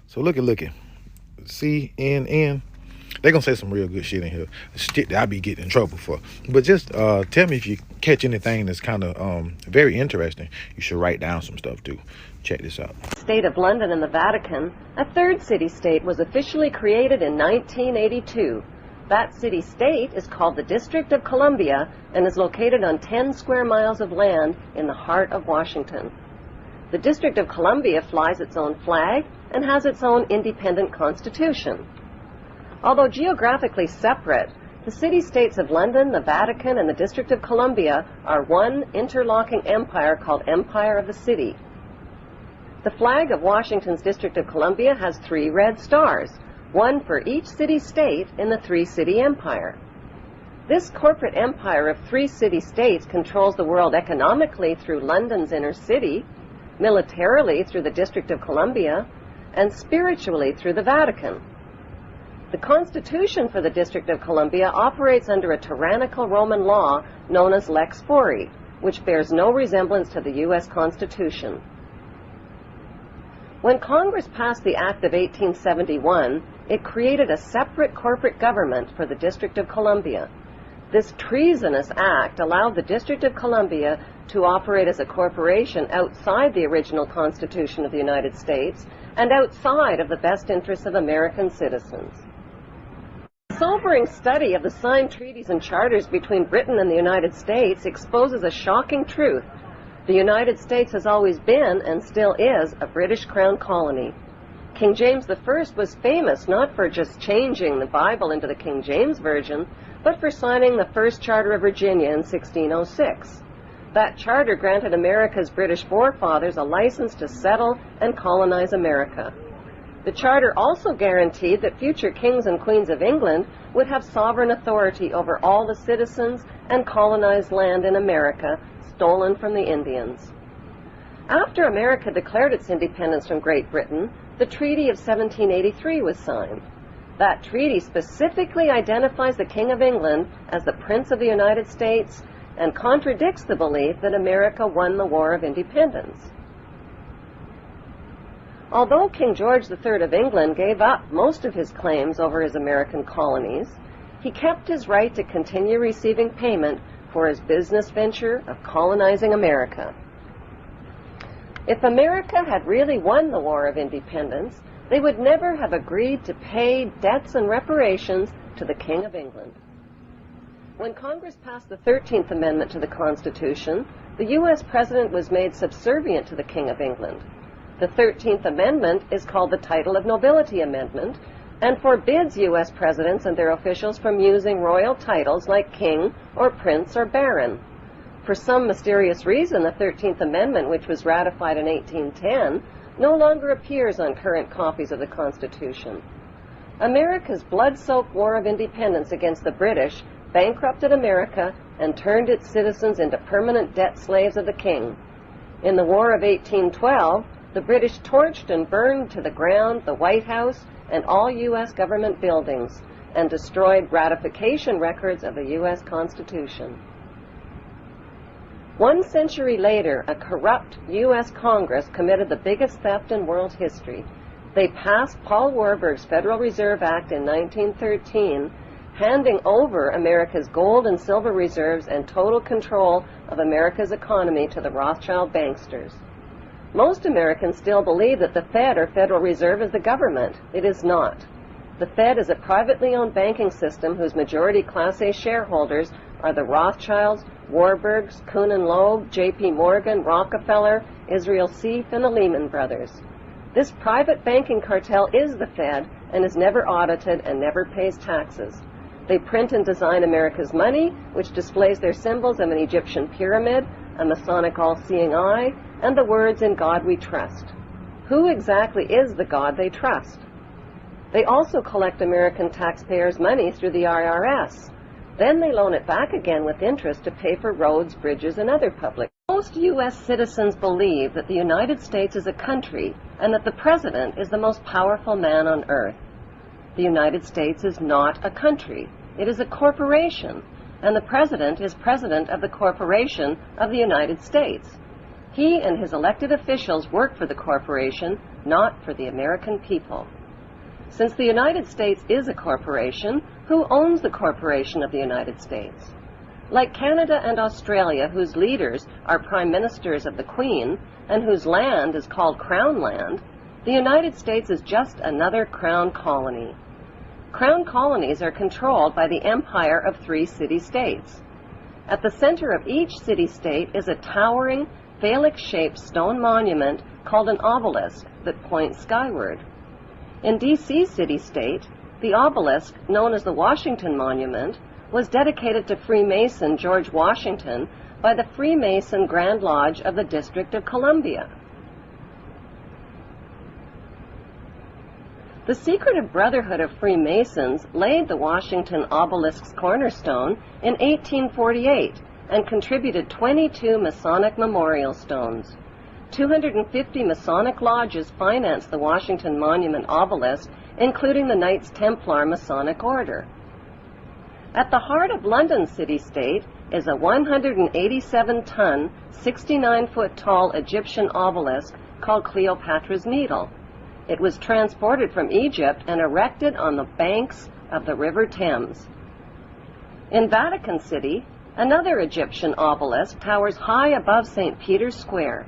So look it. CNN. They're gonna say some real good shit in here. Shit that I be getting in trouble for. But just tell me if you catch anything that's kind of very interesting. You should write down some stuff too. Check this out. State of London and the Vatican, a third city-state was officially created in 1982. That city-state is called the District of Columbia and is located on 10 square miles of land in the heart of Washington. The District of Columbia flies its own flag and has its own independent constitution. Although geographically separate, the city-states of London, the Vatican, and the District of Columbia are one interlocking empire called Empire of the City. The flag of Washington's District of Columbia has 3 red stars, one for each city-state in the 3-city empire. This corporate empire of 3 city-states controls the world economically through London's inner city, militarily through the District of Columbia, and spiritually through the Vatican. The Constitution for the District of Columbia operates under a tyrannical Roman law known as Lex Fori, which bears no resemblance to the U.S. Constitution. When Congress passed the Act of 1871, it created a separate corporate government for the District of Columbia. This treasonous act allowed the District of Columbia to operate as a corporation outside the original Constitution of the United States and outside of the best interests of American citizens. A sobering study of the signed treaties and charters between Britain and the United States exposes a shocking truth. The United States has always been, and still is, a British Crown colony. King James I was famous not for just changing the Bible into the King James Version, but for signing the first Charter of Virginia in 1606. That charter granted America's British forefathers a license to settle and colonize America. The charter also guaranteed that future kings and queens of England would have sovereign authority over all the citizens and colonized land in America stolen from the Indians. After America declared its independence from Great Britain, the Treaty of 1783 was signed. That treaty specifically identifies the King of England as the Prince of the United States and contradicts the belief that America won the War of Independence. Although King George III of England gave up most of his claims over his American colonies, he kept his right to continue receiving payment for his business venture of colonizing America. If America had really won the War of Independence, they would never have agreed to pay debts and reparations to the King of England. When Congress passed the 13th Amendment to the Constitution, the U.S. President was made subservient to the King of England. The 13th Amendment is called the Title of Nobility Amendment and forbids U.S. presidents and their officials from using royal titles like king or prince or baron. For some mysterious reason, the 13th Amendment, which was ratified in 1810, no longer appears on current copies of the Constitution. America's blood-soaked War of Independence against the British bankrupted America and turned its citizens into permanent debt slaves of the king. In the War of 1812, the British torched and burned to the ground the White House and all U.S. government buildings and destroyed ratification records of the U.S. Constitution. 1 century later, a corrupt U.S. Congress committed the biggest theft in world history. They passed Paul Warburg's Federal Reserve Act in 1913, handing over America's gold and silver reserves and total control of America's economy to the Rothschild banksters. Most Americans still believe that the Fed, or Federal Reserve, is the government. It is not. The Fed is a privately owned banking system whose majority Class A shareholders are the Rothschilds, Warburgs, Kuhn and Loeb, J.P. Morgan, Rockefeller, Israel Seif, and the Lehman Brothers. This private banking cartel is the Fed and is never audited and never pays taxes. They print and design America's money, which displays their symbols of an Egyptian pyramid, a Masonic all-seeing eye, and the words, "In God we trust." Who exactly is the God they trust? They also collect American taxpayers' money through the IRS. Then they loan it back again with interest to pay for roads, bridges, and other public. Most U.S. citizens believe that the United States is a country and that the President is the most powerful man on earth. The United States is not a country. It is a corporation, and the President is President of the Corporation of the United States. He and his elected officials work for the corporation, not for the American people. Since the United States is a corporation, who owns the corporation of the United States? Like Canada and Australia, whose leaders are prime ministers of the Queen and whose land is called Crown Land, the United States is just another crown colony. Crown colonies are controlled by the empire of 3 city-states. At the center of each city-state is a towering, phallic-shaped stone monument called an obelisk that points skyward. In D.C. city-state, the obelisk, known as the Washington Monument, was dedicated to Freemason George Washington by the Freemason Grand Lodge of the District of Columbia. The Secretive Brotherhood of Freemasons laid the Washington obelisk's cornerstone in 1848 and contributed 22 Masonic memorial stones. 250 Masonic lodges financed the Washington Monument obelisk, including the Knights Templar Masonic Order. At the heart of London city-state is a 187-ton, 69-foot-tall Egyptian obelisk called Cleopatra's Needle. It was transported from Egypt and erected on the banks of the River Thames. In Vatican City, another Egyptian obelisk towers high above St. Peter's Square.